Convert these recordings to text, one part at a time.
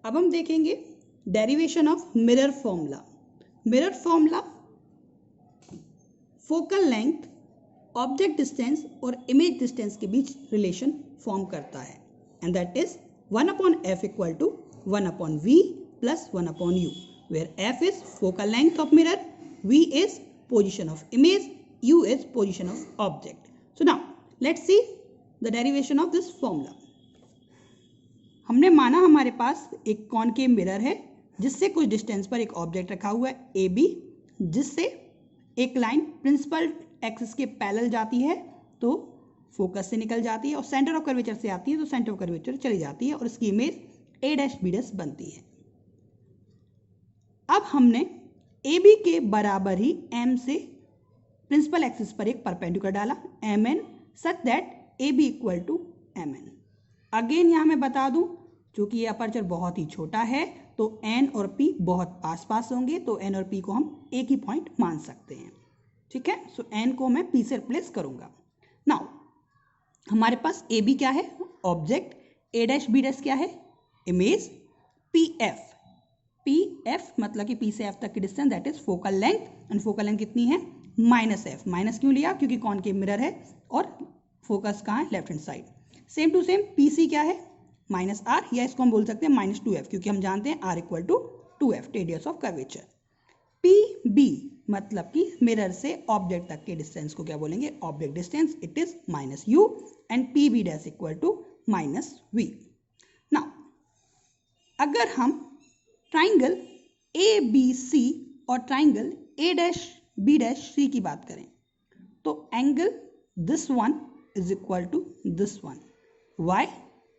अब हम देखेंगे derivation of mirror formula. Mirror formula focal length, object distance और इमेज डिस्टेंस के बीच रिलेशन फॉर्म करता है and that is 1/f equal to 1/v plus 1/u, where f is focal length of mirror, v is position of image, u is position of object. So now let's see the derivation of this formula. हमने माना हमारे पास एक concave mirror है जिससे कुछ distance पर एक object रखा हुआ है ए बी, जिससे एक लाइन प्रिंसिपल एक्सिस के पैरेलल जाती है तो फोकस से निकल जाती है और सेंटर ऑफ कर्वेचर से आती है तो सेंटर ऑफ कर्वेचर चली जाती है और इसकी image a dash b dash बनती है। अब हमने ए बी के बराबर ही m से प्रिंसिपल एक्सिस पर एक परपेंडिकुलर डाला mn such that A B equal to mn। Again यहाँ मैं बता दूं, चूंकि ये अपर्चर बहुत ही छोटा है तो n और p बहुत पास पास होंगे तो n और p को हम एक ही पॉइंट मान सकते हैं। ठीक है, सो n को मैं p से रिप्लेस करूंगा। नाउ हमारे पास ए बी क्या है, object, a dash b dash क्या है, इमेज, pf मतलब कि p से f तक की distance that is focal length and focal length कितनी है -f। माइनस क्यों लिया, क्योंकि कॉनकेव मिरर है और फोकस कहाँ है, left hand side. Same to same pc क्या है -r, या इसको हम बोल सकते हैं -2f क्योंकि हम जानते हैं r equal to 2f radius of curvature. pb मतलब कि मिरर से ऑब्जेक्ट तक के डिस्टेंस को क्या बोलेंगे, object distance, it is -u and pb dash equal to -v। Now अगर हम ट्राइंगल ABC और triangle a dash b dash c की बात करें तो angle this one is equal to this one, why,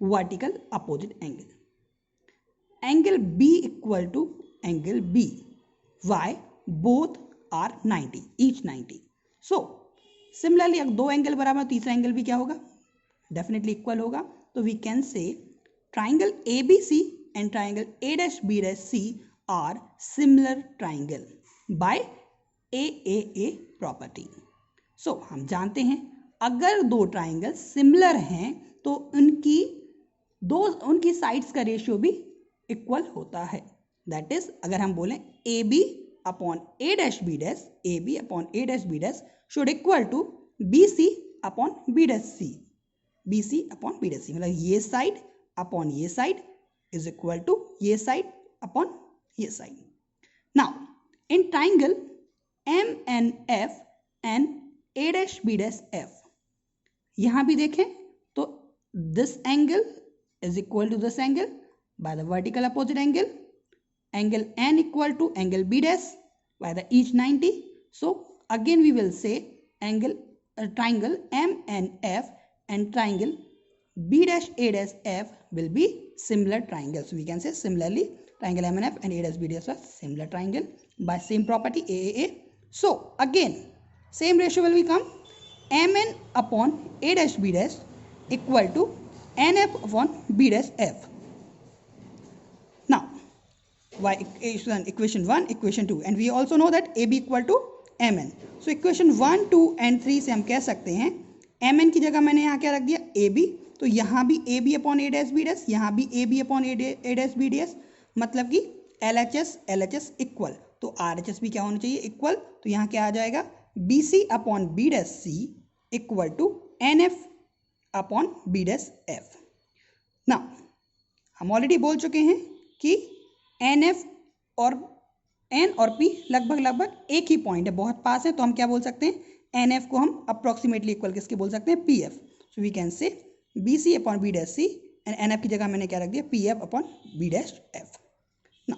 vertical opposite angle, angle B equal to angle B, why, both are 90, each 90। So similarly अगर दो angle बराबर तीसरा angle भी क्या होगा, डेफिनेटली इक्वल होगा। तो we can say triangle ABC and triangle A dash B dash C are similar triangle by AAA property. So हम जानते हैं अगर दो ट्राइंगल सिमिलर हैं तो उनकी साइड्स का रेशियो भी इक्वल होता है। दैट इज अगर हम बोलें AB upon A dash B dash, AB upon A dash B dash should equal to BC upon B dash C, BC upon B dash C, मतलब ये साइड अपॉन ये side is equal to ये side upon ये side. Now in triangle MNF and A dash B dash F, यहां भी देखें तो this angle is equal to this angle by the vertical opposite angle, angle N equal to angle B dash by the each 90। So again we will say angle triangle MNF and triangle B dash A dash F will be similar triangles. So we can say similarly triangle MNF and A dash B dash are similar triangle by same property AAA. So again same ratio will become MN upon A dash B dash equal to NF upon B dash F. Now y equation 1, equation 2 and we also know that AB equal to MN. So equation 1, 2 and 3 से हम कह सकते हैं MN की जगह मैंने यहाँ क्या रख दिया AB, तो यहाँ भी AB upon A dash B dash, यहाँ भी AB upon A dash B dash, मतलब कि LHS इक्वल, तो RHS भी क्या होना चाहिए इक्वल। तो यहाँ क्या आ जाएगा BC upon B dash C equal to NF upon B dash F। ना हम ऑलरेडी बोल चुके हैं कि NF और N और P लगभग एक ही पॉइंट है, बहुत पास है, तो हम क्या बोल सकते हैं NF को हम अप्रोक्सीमेटली इक्वल किसके बोल सकते हैं PF। So we can say BC upon B dash C and NF की जगह मैंने क्या रख दिया PF upon B dash F। ना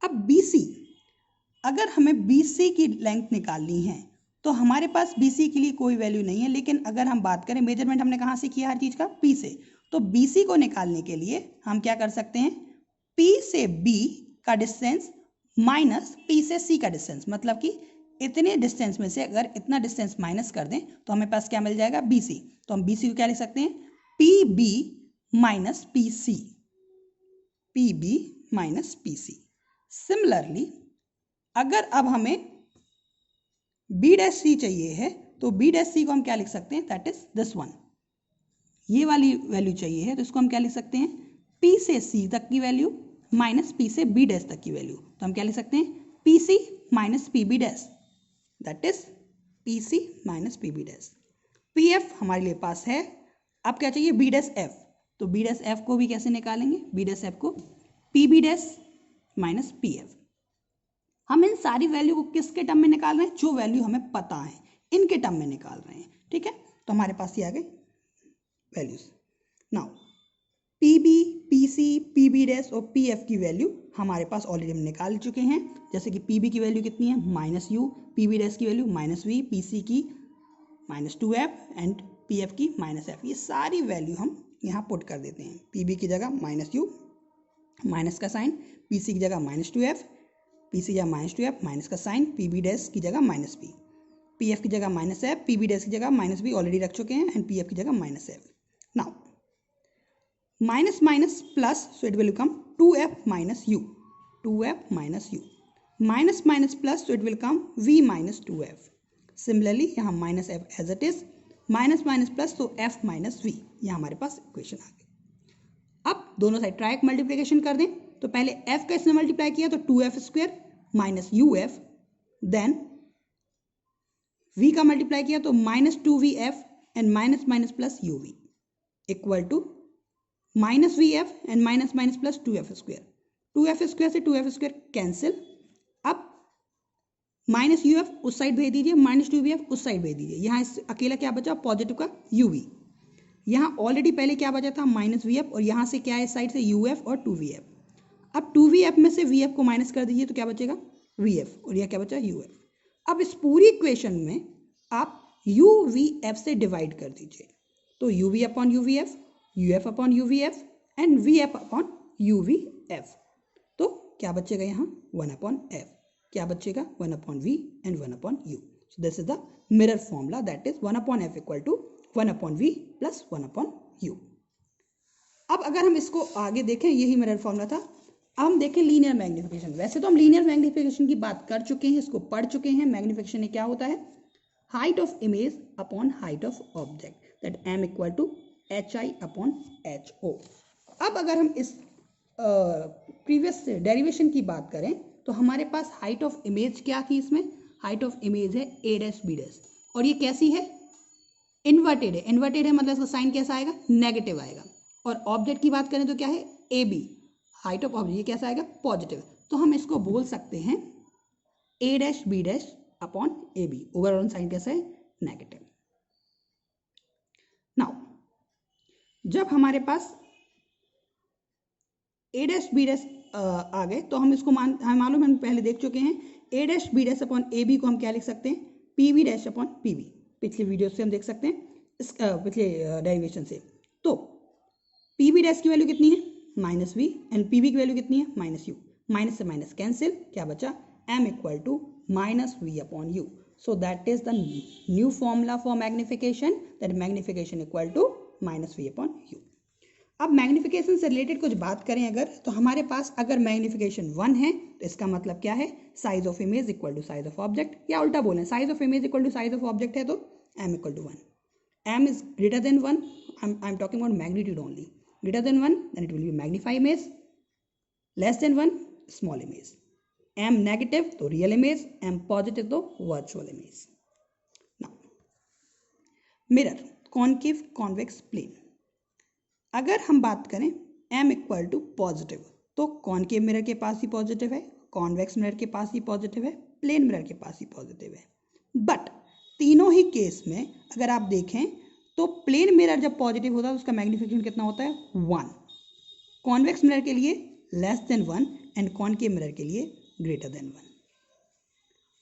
अब BC, अगर हमें BC की लेंथ निकालनी है तो हमारे पास BC के लिए कोई वैल्यू नहीं है, लेकिन अगर हम बात करें मेजरमेंट हमने कहाँ से किया हर चीज़ का P से, तो BC को निकालने के लिए हम क्या कर सकते हैं P से B का डिस्टेंस माइनस P से C का डिस्टेंस, मतलब कि इतने डिस्टेंस में से अगर इतना डिस्टेंस माइनस कर दें तो हमें पास क्या मिल जाएगा BC। तो हम BC को क्या लिख सकते हैं PB minus PC, PB minus PC। Similarly अगर अब हमें B डैश C चाहिए है तो B डैश C को हम क्या लिख सकते हैं दैट इज दिस वन, ये वाली वैल्यू चाहिए है तो इसको हम क्या लिख सकते हैं P से C तक की वैल्यू माइनस P से B डैश तक की वैल्यू, तो हम क्या लिख सकते हैं PC minus PB dash, that is PC minus PB dash. PF हमारे लिए पास है, अब क्या चाहिए B डैश F, तो B डैश F को भी कैसे निकालेंगे, B डैश F को PB डैश माइनस PF। हम इन सारी वैल्यू को किसके टर्म में निकाल रहे हैं, जो वैल्यू हमें पता है इनके टर्म में निकाल रहे हैं, ठीक है। तो हमारे पास ये आ गए values. Now PB, PC, PB dash और PF की वैल्यू हमारे पास ऑलरेडी हम निकाल चुके हैं। जैसे कि PB की वैल्यू कितनी है -U, PB डैश की वैल्यू -V, PC की -2F एंड PF की -F। ये सारी वैल्यू हम यहाँ पुट कर देते हैं। PB की जगह -U, माइनस का साइन, PC की जगह -2F, PC की जगह -2F, माइनस का साइन, PB डैश की जगह -P, PF की जगह -F, PB डैश की जगह -B ऑलरेडी रख चुके हैं एंड PF की जगह -F। Now minus minus plus, so it will become 2F minus U, 2F minus U, minus minus plus, so it will come V minus 2F. Similarly यहाँ minus F as it is, minus minus plus, so F minus V, यहाँ हमारे पास equation आ गई। अब दोनों side trike multiplication कर दें, तो पहले F का इसने मल्टीप्लाई किया तो 2F square minus UF, then V का मल्टीप्लाई किया तो -2VF and minus minus plus UV equal to -VF and minus minus plus 2F square, 2F square से 2F स्क्वायर कैंसिल। अब -UF उस साइड भेज दीजिए, -2VF उस साइड भेज दीजिए, यहाँ अकेला क्या बचा पॉजिटिव का UV, यहाँ ऑलरेडी पहले क्या बचा था -VF और यहाँ से क्या है इस साइड से UF और 2VF। अब 2VF में से VF को माइनस कर दीजिए तो क्या बचेगा VF और यह क्या बचा UF। अब इस पूरी इक्वेशन में आप UVF से डिवाइड कर दीजिए, तो UV upon UVF, UF upon UVF and VF upon UVF, तो क्या बचेगा यहाँ 1 अपॉन F, क्या बचेगा 1 upon V and 1 upon U। So this is the mirror formula, that is 1 upon F equal to 1 upon V plus 1 upon U। अब अगर हम इसको आगे देखें, यही मिरर फॉर्मूला था। अब हम देखें लीनियर मैग्निफिकेशन। वैसे तो हम लीनियर मैग्निफिकेशन की बात कर चुके हैं, इसको पढ़ चुके हैं। मैग्निफिकेशन में क्या होता है, height of image upon height of object, that M equal to HI upon HO। अब अगर हम इस प्रीवियस डेरिवेशन की बात करें तो हमारे पास हाइट ऑफ इमेज क्या थी, इसमें हाइट ऑफ इमेज है A डैश B डैश, और ये कैसी है इन्वर्टेड है। इन्वर्टेड है मतलब इसका साइन कैसा आएगा नेगेटिव आएगा। और ऑब्जेक्ट की बात करें तो क्या है AB, हाइट ऑफ ऑब्जेक्ट ये कैसा आएगा पॉजिटिव। तो हम इसको बोल सकते हैं A dash B dash upon AB, overall sign कैसा है नेगेटिव। नाउ जब हमारे पास A डैश B डैश आ गए तो हम इसको हमें मालूम है, हम पहले देख चुके हैं A dash B dash upon AB को हम क्या लिख सकते हैं PB डैश अपॉन PB। पिछले वीडियो से हम देख सकते हैं इस पिछले डेरिवेशन से। तो PB डैश की वैल्यू कितनी है -V एंड PB की वैल्यू कितनी है -U, माइनस से माइनस कैंसिल, क्या बचा M equal to -V upon U। So that is the new formula for magnification, that magnification equal to -V upon U। अब मैग्निफिकेशन से रिलेटेड कुछ बात करें अगर, तो हमारे पास अगर मैग्निफिकेशन 1 है तो इसका मतलब क्या है size of image equal to size of object, या उल्टा बोलें size of image equal to size of object है तो M equal to 1। M is greater than 1, I am talking about magnitude only, greater than 1 then it will be magnify image, less than 1 small image, M negative तो real image, M positive तो virtual image। now mirror concave convex plane, अगर हम बात करें M equal to positive तो concave mirror के पास ही positive है, convex mirror के पास ही पॉजिटिव है, प्लेन मिरर के पास ही पॉजिटिव है। बट तीनों ही केस में अगर आप देखें तो प्लेन मिरर जब पॉजिटिव होता है तो उसका मैग्निफिकेशन कितना होता है 1, कॉन्वेक्स मिरर के लिए less than 1 and concave mirror के लिए ग्रेटर देन 1।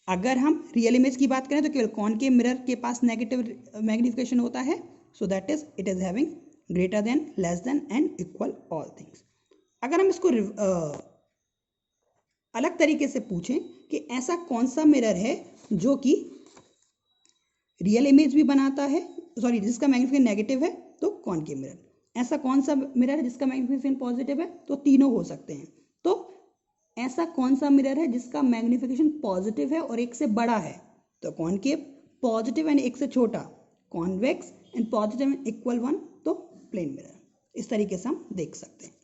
अगर हम रियल इमेज की बात करें तो केवल कॉनकेव मिरर के पास नेगेटिव मैग्निफिकेशन होता है, सो that is it is having greater than, less than and equal all things. अगर हम इसको अलग तरीके से पूछें कि ऐसा कौन सा मिरर है जो कि रियल इमेज भी बनाता है, सॉरी जिसका मैग्निफिकेशन नेगेटिव है तो कॉनकेव मिरर, ऐसा कौन सा मिरर है जिसका मैग्निफिकेशन पॉजिटिव है तो तीनों हो सकते हैं। तो ऐसा कौन सा मिरर है जिसका मैग्निफिकेशन पॉजिटिव है और एक से बड़ा है तो कॉनकेव, पॉजिटिव एंड एक से छोटा convex and positive and equal 1 तो प्लेन मिरर। इस तरीके से हम देख सकते हैं।